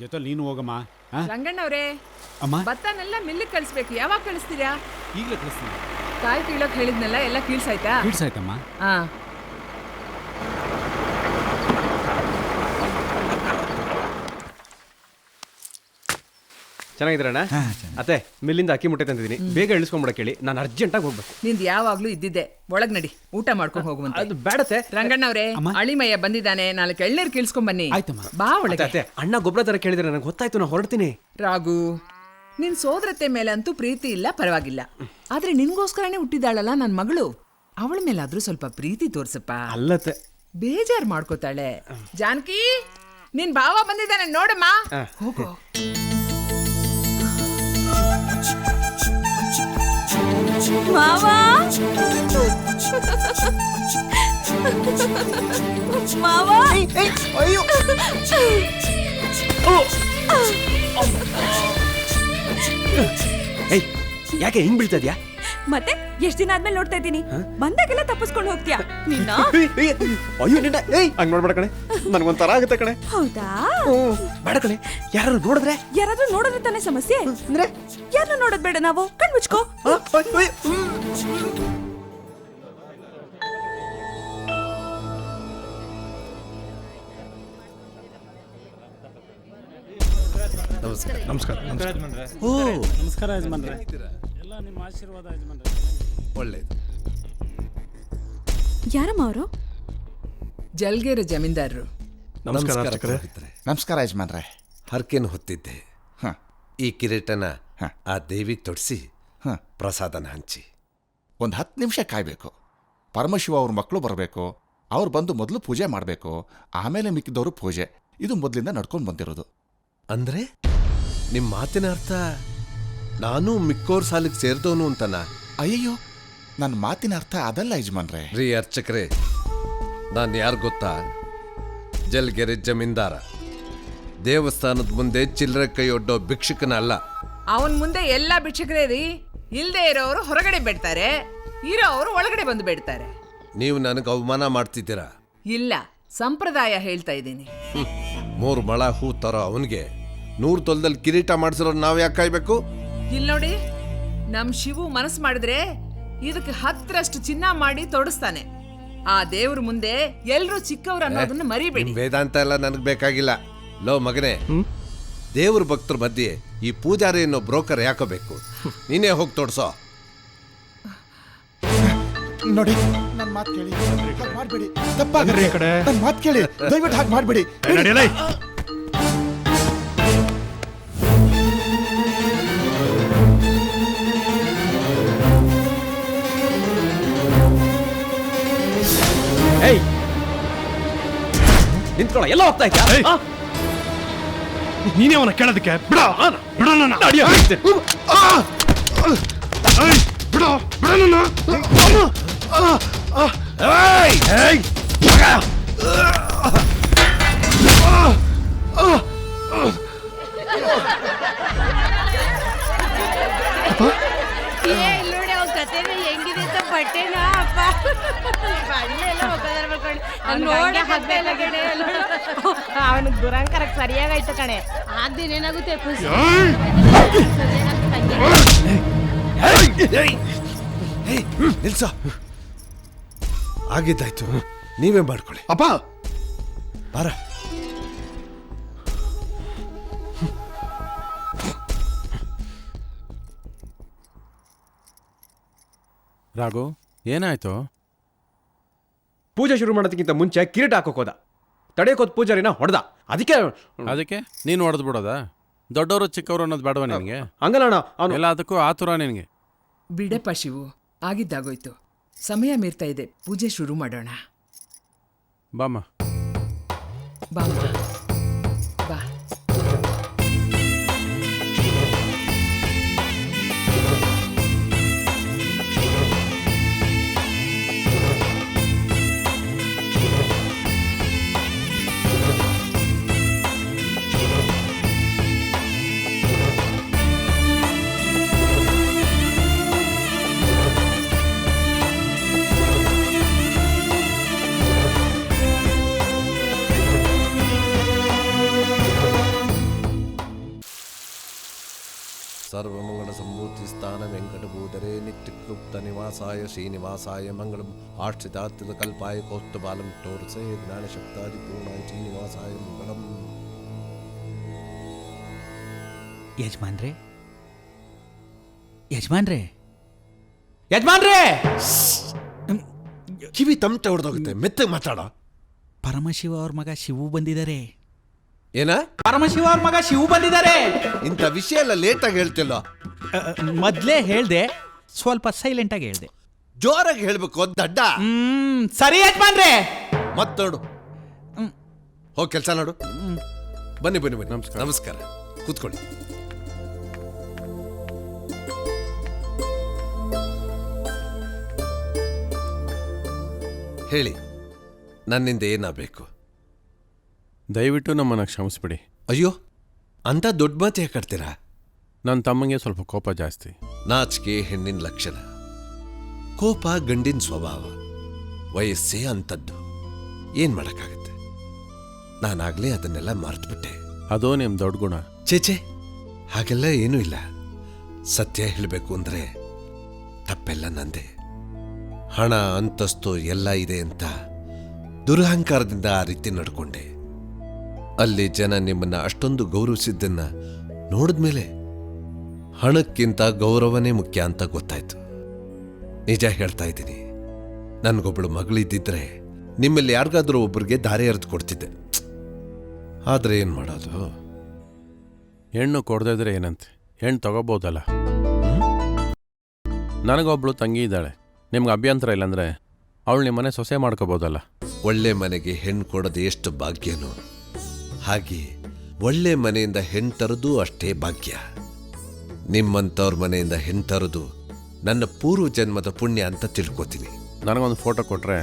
ಜೊತೆಲಿ ನೀನು ಹೋಗಮ್ಮ. ರಂಗಣ್ಣವ್ರೆ, ಅಮ್ಮ ಭತ್ತನೆಲ್ಲ ಮಿಲ್ಲಿಗೆ ಕಳಿಸ್ಬೇಕು. ಯಾವಾಗ ಕಳಿಸ್ತೀರಾ? ಈಗಲೇ ಕಳಿಸ್ತೀನಿ. ಕಾಯಿ ಕೀಳೋಕ್ ಹೇಳಿದ್ನಲ್ಲ, ಎಲ್ಲ ಕೀಳ್ಸಾಯ್ತಾ? ಕೀಳ್ಸಾಯ್ತಮ್ಮ. ಹಾ. ಚೆನ್ನಾಗಿದ್ರಣ್ಣ? ಅತ್ತೆ, ಮಿಲ್ಲಿಂದ ಅಕ್ಕಿ ಮುಟ್ಟೆ ತಂದಿದ್ದೀನಿ, ಬೇಗ ಇಳಿಸ್ಕೊಂಡ್ಬಿಡಕ್ಕೆ ಹೇಳಿ, ನಾನು ಅರ್ಜೆಂಟಾಗಿ ಹೋಗ್ಬೇಕು. ನಿಂದು ಯಾವಾಗ್ಲೂ ಇದ್ದಿದ್ದೆ. ಒಳಗ್ ನಡಿ, ಊಟ ಮಾಡ್ಕೊಂಡು ಹೋಗುವಂತೆ. ಅದು ಬೇಡತ್ತೆ. ರಂಗಣ್ಣವ್ರೆ, ಅಳಿಮಯ್ಯ ಬಂದಿದ್ದಾನೆ, 4 ಎಳ್ನೀರು ಕೀಳ್ಸ್ಕೊಂಡ್ ಬನ್ನಿ. ಆಯ್ತಮ್ಮ. ಬಾ ಒಳಗೆ. ಅತ್ತೆ, ಅಣ್ಣ ಗೊಬ್ಬರ ತರ ಕೇಳಿದ್ರೆ ನನಗೆ ಗೊತ್ತಾಯ್ತು, ನಾನು ಹೊರಡ್ತೀನಿ. ರಾಘು, ನಿನ್ ಸೋದರತೆ ಮೇಲೆ ಅಂತೂ ಪ್ರೀತಿ ಇಲ್ಲ, ಪರವಾಗಿಲ್ಲ. ಆದ್ರೆ ನಿನ್ಗೋಸ್ಕರನೇ ಹುಟ್ಟಿದಾಳಲ್ಲ ನನ್ ಮಗಳು, ಅವಳ ಮೇಲಾದ್ರೂ ಸ್ವಲ್ಪ ಪ್ರೀತಿ ತೋರ್ಸಪ್ಪ. ಅಲ್ಲತ್ತೆ, ಬೇಜಾರ್ ಮಾಡ್ಕೋತಾಳೆ. ಜಾನಕಿ, ನಿನ್ ಭಾವ ಬಂದಿದ್ದಾನೆ ನೋಡಮ್ಮ. ಹೋಗೋ. ಮಾವ, ಮಾವ, ಅಯ್ಯೋ, ಯಾಕೆ ಹಿಂಗ್ ಬೀಳ್ತದ್ಯಾ? ಮತ್ತೆ ಎಷ್ಟ್ ದಿನ ಆದ್ಮೇಲೆ ನೋಡ್ತಾ ಇದ್ದೀನಿ, ಬಂದಾಗೆಲ್ಲ ತಪ್ಪಿಸ್ಕೊಂಡು ಹೋಗ್ತೀಯಾ ನಿನ್ನ? ಅಯ್ಯೋ ನಿನ್ನ, ಹಂಗ್ ನೋಡ್ಬೇಡ ಕಣೆ, ನನ್ಗೊಂಥರ ಆಗುತ್ತೆ ಕಣೆ. ಹೌದಾ? ಬೇಡ ಕಣೆ, ಯಾರು ನೋಡಿದ್ರೆ? ಯಾರಾದ್ರೂ ನೋಡಿದ್ರೆ ತಾನೇ ಸಮಸ್ಯೆ. ಅಂದ್ರೆ ಯಾರನ್ನು ನೋಡೋದ್ ಬೇಡ, ನಾವು ಕಣ್ ಮುಚ್ಕೋ. ನಮಸ್ಕಾರ. ನಮಸ್ಕಾರ. ಓ ನಮಸ್ಕಾರ ಯಜಮಾನ್ರೆ. ಎಲ್ಲ ನಿಮ್ಮ ಆಶೀರ್ವಾದ ಯಜಮಾನ್ರೆ. ಒಳ್ಳೇದು. ಯಾರಮ್ಮ ಅವರು? ಜಲ್ಗೇರ ಜಮೀನ್ದಾರರು. ನಮಸ್ಕಾರ. ನಮಸ್ಕಾರ ಯಜಮಾನ್ರೆ. ಹರಕೆಯನ್ನು ಹೊತ್ತಿದ್ದೆ. ಈ ಕಿರೀಟನ ಆ ದೇವಿಗೆ ತೊಡಿಸಿ ಪ್ರಸಾದನ ಹಂಚಿ. ಒಂದು 10 ನಿಮಿಷ ಕಾಯಬೇಕು. ಪರಮಶಿವ ಅವ್ರ ಮಕ್ಕಳು ಬರಬೇಕು, ಅವ್ರು ಬಂದು ಮೊದಲು ಪೂಜೆ ಮಾಡಬೇಕು, ಆಮೇಲೆ ಮಿಕ್ಕಿದವರು ಪೂಜೆ. ಇದು ಮೊದಲಿಂದ ನಡ್ಕೊಂಡು ಬಂದಿರೋದು. ಅಂದ್ರೆ ನಿಮ್ಮ ಮಾತಿನ ಅರ್ಥ ನಾನು ಮಿಕ್ಕೋರ್ ಸಾಲಿಗೆ ಸೇರಿದವನು ಅಂತನಾ? ಅಯ್ಯಯ್ಯೋ, ನನ್ನ ಮಾತಿನ ಅರ್ಥ ಅದಲ್ಲ ಯಜಮಾನ್ರೆ. ರೀ ಅರ್ಚಕ್ರೆ, ನಾನು ಯಾರು ಗೊತ್ತಾ? ಜಲ್ಗೆರೆ ಜಮೀನ್ದಾರ. ದೇವಸ್ಥಾನದ ಮುಂದೆ ಚಿಲ್ಲರೆ ಕೈ ಒಡ್ಡೋ ಭಿಕ್ಷುಕನ ಅಲ್ಲ. ಅವನ್ ಮುಂದೆ ಎಲ್ಲಾ ಭಿಕ್ಷುಕರೇ ರೀ. ಇಲ್ದೇ ಇರೋರು ಹೊರಗಡೆ ಬೇಡ್ತಾರೆ, ಇರೋರು ಒಳಗಡೆ ಬಂದು ಬೇಡ್ತಾರೆ. ನೀವು ನನಗೆ ಅವಮಾನ ಮಾಡ್ತಿದ್ದೀರಾ? ಇಲ್ಲ, ಸಂಪ್ರದಾಯ ಹೇಳ್ತಾ ಇದ್ದೀನಿ. 3 ಮೊಳ ಹೂ ತರೋ ಅವನಿಗೆ 100 ತೊಲದಲ್ಲಿ ಕಿರೀಟ ಮಾಡಿಸಿರೋ ನಾವು ಯಾಕೆ ಕಾಯ್ಬೇಕು? ಇಲ್ಲಿ ನೋಡಿ, ನಮ್ ಶಿವು ಮನಸ್ಸು ಮಾಡಿದ್ರೆ ಇದಕ್ಕೆ 10ರಷ್ಟು ಚಿನ್ನ ಮಾಡಿ ತೊಡಸ್ತಾನೆ. ಆ ದೇವ್ರ ಮುಂದೆ ಎಲ್ರೂ ಚಿಕ್ಕವ್ರು ಅನ್ನೋದನ್ನ ಮರಿಬೇಡಿ. ವೇದಾಂತ ಎಲ್ಲ ನನಗೆ ಬೇಕಾಗಿಲ್ಲ. ಲೋ ಮಗನೇ, ದೇವ್ರ ಭಕ್ತರ ಮಧ್ಯೆ ಈ ಪೂಜಾರಿ ಅನ್ನೋ ಬ್ರೋಕರ್ ಯಾಕೋ ಬೇಕು? ನೀನೇ ಹೋಗಿ ತೋಡ್ಸೋ. ನೋಡಿ, ನನ್ನ ಮಾತು ಕೇಳಿ, ಹಾಗೆ ಮಾಡಬೇಡಿ. ತಪ್ಪಾಗುತ್ತೆ. ನನ್ನ ಮಾತು ಕೇಳಿ, ದಯವಿಟ್ಟು ಹಾಗೆ ಮಾಡಬೇಡಿ. ನಿಂತ್ಕೊಳ್ಳ, ಎಲ್ಲ ಹೋಗ್ತಾ ಇದ್ಯಾ? ನೀನೇ ಅವನ ಕೇಳೋದಕ್ಕೆ ಬಿಡ ಬಿಡ ನನ್ನ. ಬಿಡ ಬಿಡ ನನ್ನ. ಹೆಂಗಿದೆ ಅಂತ ಬಟ್ಟೆನ ಅಪ್ಪ ಅವನಿಗೆ ದುರಂಕರಕ್ಕೆ ಸರಿಯಾಗಾಯ್ತು ಕಣೆ. ಆಗ್ದಿನ ಏನಾಗುತ್ತೆ? ನಿಲ್ಸೋ, ಆಗಿದ್ದಾಯ್ತು, ನೀವೇ ಮಾಡ್ಕೊಳ್ಳಿ. ಅಪ್ಪ ಬಾರ. ರಾಘು, ಏನಾಯ್ತು? ಪೂಜೆ ಶುರು ಮಾಡೋದಕ್ಕಿಂತ ಮುಂಚೆ ಕಿರೀಟ ಹಾಕೋಕೋದ, ತಡೆಯೋಕೋದ್ ಪೂಜಾರಿನ ಹೊಡೆದ. ಅದಕ್ಕೆ ನೀನು ಹೊಡೆದ್ ಬಿಡೋದ? ದೊಡ್ಡವರು ಚಿಕ್ಕವರು ಅನ್ನೋದು ಬೇಡವ ನಿನಗೆ? ಹಂಗಲ್ಲ ಅವನು ಎಲ್ಲದಕ್ಕೂ ಆತುರ ನಿನಗೆ. ಬಿಡಪ್ಪ ಶಿವು, ಆಗಿದ್ದಾಗೋಯ್ತು. ಸಮಯ ಮೀರ್ತಾ ಇದೆ, ಪೂಜೆ ಶುರು ಮಾಡೋಣ. ಬಾಮ್ಮ. ಬಾ ಬಾ. ಸರ್ವಮಂಗಳ ಸಂಭೂತಿ ಸ್ಥಾನ ವೆಂಕಟಭೂಧರೇ ನಿತ್ಯಕ್ಲುಪ್ತ ನಿವಾಸಾಯ ಶ್ರೀನಿವಾಸಾಯ ಮಂಗಳಂ ಆಶ್ರಿತಾರ್ಥಿತ ಕಲ್ಪಾಯ ಕೌಸ್ತುಭಾಲಂ ತೋರಸೆ ಜ್ಞಾನಶಕ್ತಾದಿ ಪೂರ್ಣಾಯ ಶ್ರೀನಿವಾಸಾಯ ಮಂಗಳಂ. ಯಜಮಾನ್ರೆ ಯಜಮಾನ್ರೆ ಯಜಮಾನ್ರೆ ಕಿವಿ ತಮಟೆ ಹೊಡೆದೋಗುತ್ತೆ, ಮೆತ್ತಗೆ ಮಾತಾಡ. ಪರಮಶಿವ ಅವ್ರ ಮಗ ಶಿವು ಬಂದಿದ್ದಾರೆ. ಏನ? ಪರಮಶಿವ ಅವ್ರ ಮಗ ಶಿವು ಬಂದಿದ್ದಾರೆ. ಇಂಥ ವಿಷಯ ಎಲ್ಲ ಲೇಟಾಗಿ ಹೇಳ್ತಿಲ್ಲ. ಮೊದ್ಲೇ ಹೇಳ್ದೆ, ಸ್ವಲ್ಪ ಸೈಲೆಂಟ್ ಆಗಿ ಹೇಳ್ದೆ. ಜೋರಾಗಿ ಹೇಳ್ಬೇಕು ದಡ್ಡ. ಸರಿ ಯಜಮಾನ್ರೆ. ಮತ್ ನೋಡು, ಹೋಗಿ ಕೆಲಸ ನೋಡು. ಬನ್ನಿ ಬನ್ನಿ ಬನ್ನಿ. ನಮಸ್ಕಾರ. ನಮಸ್ಕಾರ, ಕೂತ್ಕೊಳ್ಳಿ. ಹೇಳಿ, ನನ್ನಿಂದ ಏನಾಗಬೇಕು? ದಯವಿಟ್ಟು ನಮ್ಮನ್ನು ಕ್ಷಮಿಸ್ಬಿಡಿ. ಅಯ್ಯೋ, ಅಂತ ದೊಡ್ಡ ಮಾತು ಯಾಕೆ ಆಡ್ತೀರಾ? ನನ್ನ ತಮ್ಮಂಗೆ ಸ್ವಲ್ಪ ಕೋಪ ಜಾಸ್ತಿ. ನಾಚಿಕೆ ಹೆಣ್ಣಿನ ಲಕ್ಷಣ, ಕೋಪ ಗಂಡಿನ ಸ್ವಭಾವ, ವಯಸ್ಸೇ ಅಂಥದ್ದು. ಏನ್ ಮಾಡಕ್ಕಾಗತ್ತೆ? ನಾನಾಗ್ಲೇ ಅದನ್ನೆಲ್ಲ ಮರೆತುಬಿಟ್ಟೆ. ಅದೋ ನಿಮ್ಮ ದೊಡ್ಡ ಗುಣ. ಚೇಚೆ, ಹಾಗೆಲ್ಲ ಏನೂ ಇಲ್ಲ. ಸತ್ಯ ಹೇಳಬೇಕು ಅಂದ್ರೆ ತಪ್ಪೆಲ್ಲ ನಂದೆ. ಹಣ ಅಂತಸ್ತು ಎಲ್ಲ ಇದೆ ಅಂತ ದುರಹಂಕಾರದಿಂದ ಆ ರೀತಿ ನಡ್ಕೊಂಡೆ. ಅಲ್ಲಿ ಜನ ನಿಮ್ಮನ್ನ ಅಷ್ಟೊಂದು ಗೌರವಿಸಿದ್ದನ್ನ ನೋಡಿದ್ಮೇಲೆ ಹಣಕ್ಕಿಂತ ಗೌರವನೇ ಮುಖ್ಯ ಅಂತ ಗೊತ್ತಾಯ್ತು. ನಿಜ ಹೇಳ್ತಾ ಇದ್ದೀನಿ, ನನಗೊಬ್ಬಳು ಮಗಳಿದ್ದಿದ್ರೆ ನಿಮ್ಮಲ್ಲಿ ಯಾರಿಗಾದ್ರೂ ಒಬ್ಬರಿಗೆ ದಾರಿ ಎರೆದು ಕೊಡ್ತಿದ್ದೆ. ಆದ್ರೆ ಏನ್ ಮಾಡೋದು? ಹೆಣ್ಣು ಕೊಡದೇ ಇದ್ರೆ ಏನಂತೆ, ಹೆಣ್ಣು ತಗೋಬೋದಲ್ಲ. ನನಗೊಬ್ಳು ತಂಗಿ ಇದ್ದಾಳೆ. ನಿಮ್ಗೆ ಅಭ್ಯಂತರ ಇಲ್ಲಾಂದ್ರೆ ಅವಳು ನಿಮ್ಮನೆ ಸೊಸೆ ಮಾಡ್ಕೋಬೋದಲ್ಲ. ಒಳ್ಳೆ ಮನೆಗೆ ಹೆಣ್ಣು ಕೊಡೋದು ಎಷ್ಟು ಭಾಗ್ಯನೋ, ಹಾಗೆ ಒಳ್ಳೆ ಮನೆಯಿಂದ ಹೆಣ್ಣು ತರೋದು ಅಷ್ಟೇ ಭಾಗ್ಯ. ನಿಮ್ಮಂಥವ್ರ ಮನೆಯಿಂದ ಹೆಣ್ಣು ತರೋದು ನನ್ನ ಪೂರ್ವ ಜನ್ಮದ ಪುಣ್ಯ ಅಂತ ತಿಳ್ಕೊತೀನಿ. ನನಗೊಂದು ಫೋಟೋ ಕೊಟ್ರೆ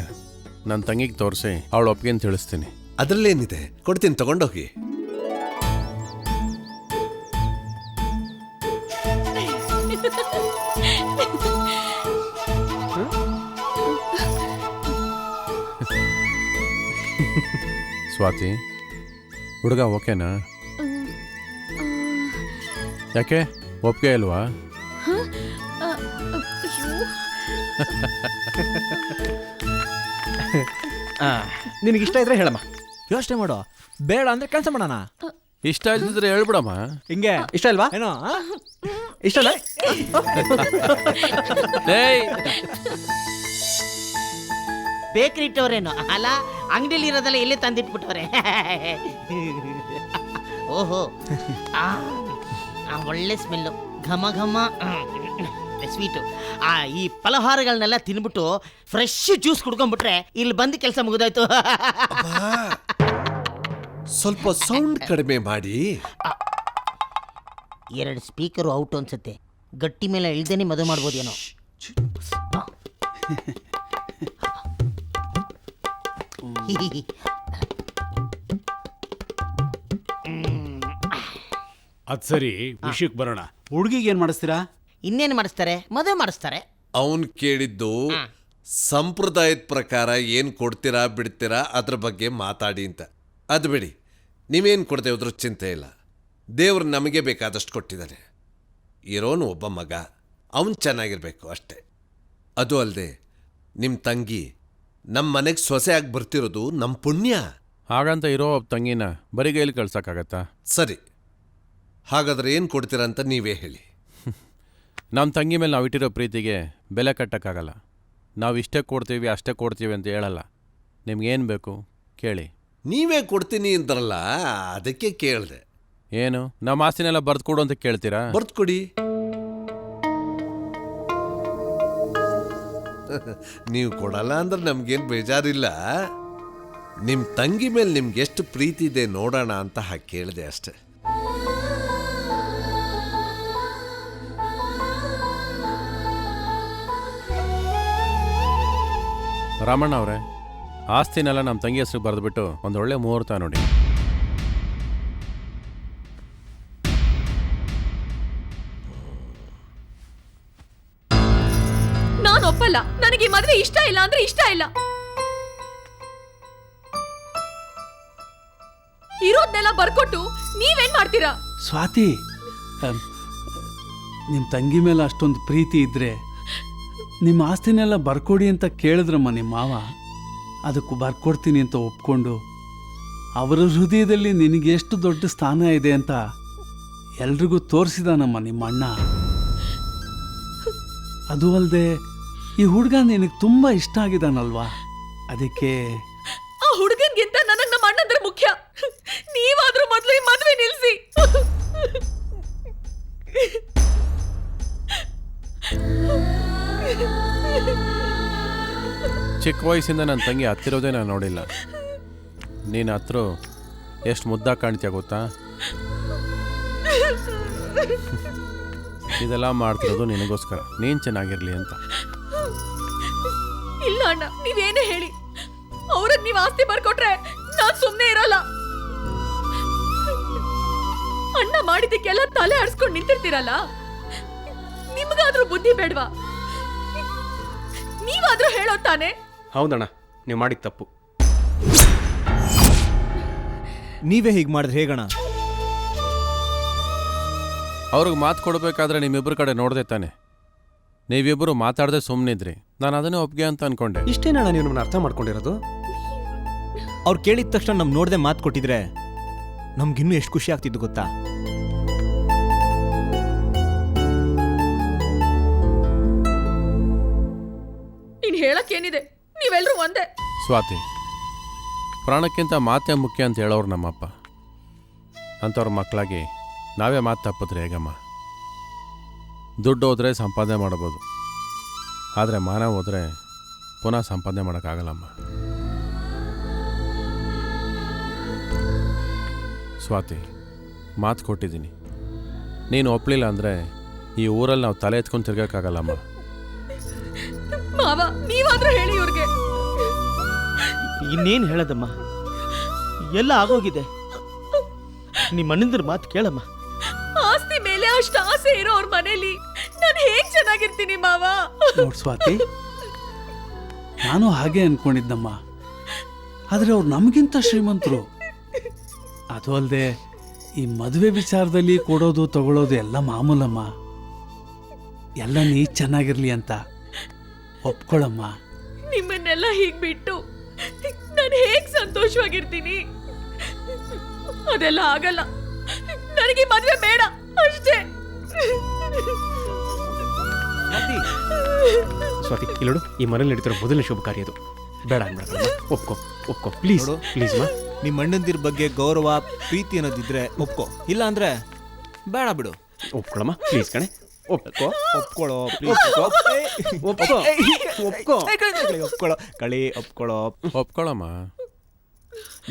ನನ್ನ ತಂಗಿಗೆ ತೋರಿಸಿ ಅವಳು ಒಪ್ಪಿಗೆ ಅಂತ ತಿಳಿಸ್ತೀನಿ. ಅದರಲ್ಲೇನಿದೆ, ಕೊಡ್ತೀನಿ, ತಗೊಂಡೋಗಿ. ಸ್ವಾತಿ, ಹುಡುಗ ಓಕೆನಾ? ಯಾಕೆ ಒಪ್ಪಿಗೆ ಇಲ್ವಾ? ನಿನಗಿಷ್ಟ ಇದ್ರೆ ಹೇಳಮ್ಮ, ಯೋಚನೆ ಮಾಡು. ಬೇಡ ಅಂದ್ರೆ ಕೆಲಸ ಮಾಡೋಣ. ಇಷ್ಟ ಇಲ್ದಿದ್ರೆ ಹೇಳ್ಬಿಡಮ್ಮ. ಹಿಂಗೆ ಇಷ್ಟ ಅಲ್ವಾ? ಏನೋ ಇಷ್ಟ ಅಲ್ಲ? ಏಯ್, ಬೇಕ್ರಿ ಇಟ್ಟವ್ರೇನು ಅಲ್ಲ, ಅಂಗಡಿಲಿ ಇರೋದೆಲ್ಲ ಇಲ್ಲೇ ತಂದಿಟ್ಬಿಟ್ಟವ್ರೆ. ಓಹೋ, ಒಳ್ಳೆ ಸ್ಮೆಲ್ಲು, ಘಮ ಘಮ ಸ್ವೀಟು. ಈ ಫಲಹಾರಗಳನ್ನೆಲ್ಲ ತಿನ್ಬಿಟ್ಟು ಫ್ರೆಶ್ ಜ್ಯೂಸ್ ಕುಡ್ಕೊಂಡ್ಬಿಟ್ರೆ ಇಲ್ಲಿ ಬಂದು ಕೆಲಸ ಮುಗಿದೋಯ್ತು. ಸ್ವಲ್ಪ ಸೌಂಡ್ ಕಡಿಮೆ ಮಾಡಿ. 2 ಸ್ಪೀಕರು ಔಟ್ ಅನ್ಸುತ್ತೆ. ಗಟ್ಟಿ ಮೇಲೆ ಇಳ್ದೇನೆ ಮದುವೆ ಮಾಡ್ಬೋದೇನೋ. ಅದ್ ಸರಿ, ವಿಷಯಕ್ಕೆ ಬರೋಣ. ಹುಡುಗಿಗೆ ಏನ್ ಮಾಡಿಸ್ತೀರಾ? ಇನ್ನೇನು ಮಾಡಿಸ್ತಾರೆ? ಮದುವೆ ಮಾಡಿಸ್ತಾರೆ. ಅವನ್ ಕೇಳಿದ್ದು ಸಂಪ್ರದಾಯದ ಪ್ರಕಾರ ಏನ್ ಕೊಡ್ತೀರಾ ಬಿಡ್ತೀರಾ ಅದ್ರ ಬಗ್ಗೆ ಮಾತಾಡಿ ಅಂತ. ಅದು ಬಿಡಿ, ನೀವೇನು ಕೊಡ್ತೇವೆ ಅದ್ರ ಚಿಂತೆ ಇಲ್ಲ. ದೇವ್ರು ನಮಗೆ ಬೇಕಾದಷ್ಟು ಕೊಟ್ಟಿದ್ದಾನೆ. ಇರೋನು ಒಬ್ಬ ಮಗ, ಅವನು ಚೆನ್ನಾಗಿರ್ಬೇಕು ಅಷ್ಟೆ. ಅದು ಅಲ್ಲದೆ ನಿಮ್ಮ ತಂಗಿ ನಮ್ಮ ಮನೆಗೆ ಸೊಸೆಯಾಗಿ ಬರ್ತಿರೋದು ನಮ್ಮ ಪುಣ್ಯ. ಹಾಗಂತ ಇರೋ ಒಬ್ಬ ತಂಗಿನ ಬರಿಗೈಲಿ ಕಳ್ಸೋಕ್ಕಾಗತ್ತಾ? ಸರಿ, ಹಾಗಾದ್ರೆ ಏನು ಕೊಡ್ತೀರಾ ಅಂತ ನೀವೇ ಹೇಳಿ. ನಮ್ಮ ತಂಗಿ ಮೇಲೆ ನಾವು ಇಟ್ಟಿರೋ ಪ್ರೀತಿಗೆ ಬೆಲೆ ಕಟ್ಟೋಕ್ಕಾಗಲ್ಲ. ನಾವು ಇಷ್ಟೇ ಕೊಡ್ತೀವಿ ಅಷ್ಟೇ ಕೊಡ್ತೀವಿ ಅಂತ ಹೇಳಲ್ಲ. ನಿಮ್ಗೇನು ಬೇಕು ಕೇಳಿ. ನೀವೇ ಕೊಡ್ತೀನಿ ಅಂದ್ರಲ್ಲ, ಅದಕ್ಕೆ ಕೇಳಿದೆ. ಏನು ನಮ್ಮ ಆಸ್ತಿನೆಲ್ಲ ಬರ್ದು ಕೊಡು ಅಂತ ಕೇಳ್ತೀರಾ? ಬರ್ದು ಕೊಡಿ. ನೀವು ಕೊಡಲ್ಲ ಅಂದ್ರೆ ನಮ್ಗೇನು ಬೇಜಾರಿಲ್ಲ. ನಿಮ್ಮ ತಂಗಿ ಮೇಲೆ ನಿಮ್ಗೆ ಎಷ್ಟು ಪ್ರೀತಿ ಇದೆ ನೋಡೋಣ ಅಂತ ಹಾಗೆ ಕೇಳಿದೆ ಅಷ್ಟೆ. ರಾಮಣ್ಣ ಅವರೇ, ಆಸ್ತಿನೆಲ್ಲ ನಮ್ಮ ತಂಗಿ ಹೆಸರು ಬರೆದ್ಬಿಟ್ಟು ಒಂದೊಳ್ಳೆ ಮುಹೂರ್ತ ನೋಡಿ. ನಾನು ಒಪ್ಪಲ್ಲ. ನನಗೆ ಈ ಮದುವೆ ಇಷ್ಟ ಇಲ್ಲ ಅಂದ್ರೆ ಇಷ್ಟ ಇಲ್ಲ. ಇರೋದ್ನೆಲ್ಲ ಬರ್ಕೊಟ್ಟು ನೀವೇನ್ ಮಾಡ್ತೀರಾ? ಸ್ವಾತಿ, ನಿಮ್ಮ ತಂಗಿ ಮೇಲೆ ಅಷ್ಟೊಂದು ಪ್ರೀತಿ ಇದ್ದರೆ ನಿಮ್ಮ ಆಸ್ತಿನೆಲ್ಲ ಬರ್ಕೊಡಿ ಅಂತ ಕೇಳಿದ್ರಮ್ಮ ನಿಮ್ಮ ಮಾವ. ಅದಕ್ಕೂ ಬರ್ಕೊಡ್ತೀನಿ ಅಂತ ಒಪ್ಕೊಂಡು ಅವರ ಹೃದಯದಲ್ಲಿ ನಿನಗೆ ಎಷ್ಟು ದೊಡ್ಡ ಸ್ಥಾನ ಇದೆ ಅಂತ ಎಲ್ರಿಗೂ ತೋರಿಸಿದಾನಮ್ಮ ನಿಮ್ಮ ಅಣ್ಣ. ಅದು ಅಲ್ಲದೆ ಈ ಹುಡುಗ ನಿನಗೆ ತುಂಬ ಇಷ್ಟ ಆಗಿದಾನಲ್ವಾ, ಅದಕ್ಕೆ ಆ ಹುಡುಗನ್ಗಿಂತ ನನಗ್ ನಮ್ಮ ಅಣ್ಣಂದ್ರೆ ಮುಖ್ಯ. ನೀವಾದ್ರೂ ಮೊದಲು ಈ ಮದ್ವೆ ನಿಲ್ಸಿ. ಚಿಕ್ಕ ವಯಸ್ಸಿಂದ ನನ್ನ ತಂಗಿ ಹತ್ತಿರೋದೇ ನಾನು ನೋಡಿಲ್ಲ. ನೀನು ಹತ್ರ ಎಷ್ಟು ಮುದ್ದಾಗಿ ಕಾಣ್ತೀಯ ಗೊತ್ತಾ? ಇದೆಲ್ಲ ಮಾಡ್ತಿರೋದು ನಿನಗೋಸ್ಕರ, ನೀನು ಚೆನ್ನಾಗಿರ್ಲಿ ಅಂತ. ಇಲ್ಲ ಅಣ್ಣ, ನೀವೇನೇ ಹೇಳಿ ಅವ್ರಿಗೆ ನೀವು ಆಸ್ತಿ ಬರ್ಕೊಟ್ರೆ ನಾನ್ ಸುಮ್ನೆ ಇರಲ್ಲ. ಅಣ್ಣ ಮಾಡಿದ್ದಕ್ಕೆಲ್ಲ ತಲೆ ಆಡ್ಸ್ಕೊಂಡು ನಿಂತಿರ್ತೀರಲ್ಲ, ನಿಮ್ಗಾದ್ರೂ ಬುದ್ಧಿ ಬೇಡ್ವಾ? ನೀವಾದ್ರೂ ಹೇಳೋ ತಾನೆ. ಹೌದಣ್ಣ, ನೀವು ಮಾಡಿದ ತಪ್ಪು. ನೀವೇ ಹೀಗೆ ಮಾಡಿದ್ರೆ ಹೇಗಣ? ಅವ್ರಿಗೆ ಮಾತು ಕೊಡಬೇಕಾದ್ರೆ ನಿಮ್ಮಿಬ್ಬರ ಕಡೆ ನೋಡ್ದೆ ತಾನೆ. ನೀವಿಬ್ಬರು ಮಾತಾಡದೆ ಸುಮ್ಮನಿದ್ರಿ, ನಾನು ಅದನ್ನೇ ಒಪ್ಪಿಗೆ ಅಂತ ಅನ್ಕೊಂಡೆ. ಇಷ್ಟೇನಣ್ಣ ನೀವು ನಮ್ಮನ್ನ ಅರ್ಥ ಮಾಡ್ಕೊಂಡಿರೋದು? ಅವ್ರು ಕೇಳಿದ ತಕ್ಷಣ ನಮ್ಗೆ ನೋಡದೆ ಮಾತು ಕೊಟ್ಟಿದ್ರೆ ನಮ್ಗಿನ್ನೂ ಎಷ್ಟು ಖುಷಿ ಆಗ್ತಿದ್ದು ಗೊತ್ತಾ? ನೀನ್ ಹೇಳಕ್ಕೇನಿದೆ, ನೀವೆಲ್ರೂ ಒಂದೇ. ಸ್ವಾತಿ, ಪ್ರಾಣಕ್ಕಿಂತ ಮಾತೇ ಮುಖ್ಯ ಅಂತ ಹೇಳೋರು ನಮ್ಮಪ್ಪ. ಅಂಥವ್ರ ಮಕ್ಕಳಾಗಿ ನಾವೇ ಮಾತು ತಪ್ಪಿದ್ರೆ ಹೇಗಮ್ಮ? ದುಡ್ಡು ಹೋದರೆ ಸಂಪಾದನೆ ಮಾಡ್ಬೋದು, ಆದರೆ ಮಾನ ಹೋದರೆ ಪುನಃ ಸಂಪಾದನೆ ಮಾಡೋಕ್ಕಾಗಲ್ಲಮ್ಮ. ಸ್ವಾತಿ, ಮಾತು ಕೊಟ್ಟಿದ್ದೀನಿ, ನೀನು ಒಪ್ಪಲಿಲ್ಲ ಅಂದರೆ ಈ ಊರಲ್ಲಿ ನಾವು ತಲೆ ಎತ್ಕೊಂಡು ತಿರ್ಗೋಕ್ಕಾಗಲ್ಲಮ್ಮ. ಮಾವ, ನೀವಾದ್ರೂ ಹೇಳಿ ಇವ್ರಿಗೆ. ಇನ್ನೇನು ಹೇಳದಮ್ಮ, ಎಲ್ಲ ಆಗೋಗಿದೆ. ನಿಮ್ಮ ಅಣ್ಣಂದ್ರ ಮಾತು ಕೇಳಮ್ಮ. ಆಸ್ತಿ ಮೇಲೆ ಅಷ್ಟು ಆಸೆ ಇರೋ ಅವ್ರ ಮನೇಲಿ ನಾನು ಹೇಗ್ ಚೆನ್ನಾಗಿರ್ತೀನಿ ಮಾವ? ನೋಡ್ ಸ್ವಾತಿ, ನಾನು ಹಾಗೆ ಅನ್ಕೊಂಡಿದ್ದಮ್ಮ. ಆದರೆ ಅವ್ರು ನಮಗಿಂತ ಶ್ರೀಮಂತರು. ಅದು ಅಲ್ಲದೆ ಈ ಮದುವೆ ವಿಚಾರದಲ್ಲಿ ಕೊಡೋದು ತಗೊಳ್ಳೋದು ಎಲ್ಲ ಮಾಮೂಲಮ್ಮ. ಎಲ್ಲ ನೀ ಚೆನ್ನಾಗಿರ್ಲಿ ಅಂತ ಒಪ್ಕೊಳ್ಳಮ್ಮ. ನಿಮ್ಮನ್ನೆಲ್ಲ ಹೀಗ್ ಬಿಟ್ಟು ನಾನು ಹೇಗ್ ಸಂತೋಷವಾಗಿರ್ತೀನಿ? ಅದೆಲ್ಲ ಆಗಲ್ಲ. ನನಗೆ ಮದುವೆ ಬೇಡ ಅಷ್ಟೇ. ಸ್ವಾತಿ, ಇಲ್ಲೋಡು, ಈ ಮನೇಲಿ ನಡೀತಿರೋ ಮೊದಲನೇ ಶುಭ ಕಾರ್ಯ ಇದು. ಬೇಡ ಅನ್ಬೇಡ, ಒಪ್ಕೋ ಒಪ್ಕೋ ಪ್ಲೀಸ್ ಪ್ಲೀಸ್ ಮಾ. ನಿಮ್ಮ ಅಣ್ಣಂದಿರ ಬಗ್ಗೆ ಗೌರವ ಪ್ರೀತಿ ಅನ್ನೋದಿದ್ರೆ ಒಪ್ಕೋ, ಇಲ್ಲ ಅಂದ್ರೆ ಬೇಡ ಬಿಡು. ಒಪ್ಕೊಳಮ್ಮ ಪ್ಲೀಸ್ ಕಣೆ, ಒಪ್ಕೋ. ಒಪ್ಕೊಳ್ಳೋ ಒಪ್ಕೋ ಒಪ್ಕೋ ಒಪ್ಕೋ ಒಪ್ಕೊಳ್ಳೋ ಕಳಿ, ಒಪ್ಕೊಳ್ಳೋ. ಒಪ್ಕೊಳ್ಳಮ್ಮ.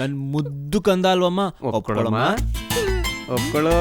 ನನ್ ಮುದ್ದು ಕಂದ ಅಲ್ವಮ್ಮ? ಒಪ್ಕೊಳ್ಳಮ್ಮ, ಒಪ್ಕೊಳ್ಳೋ.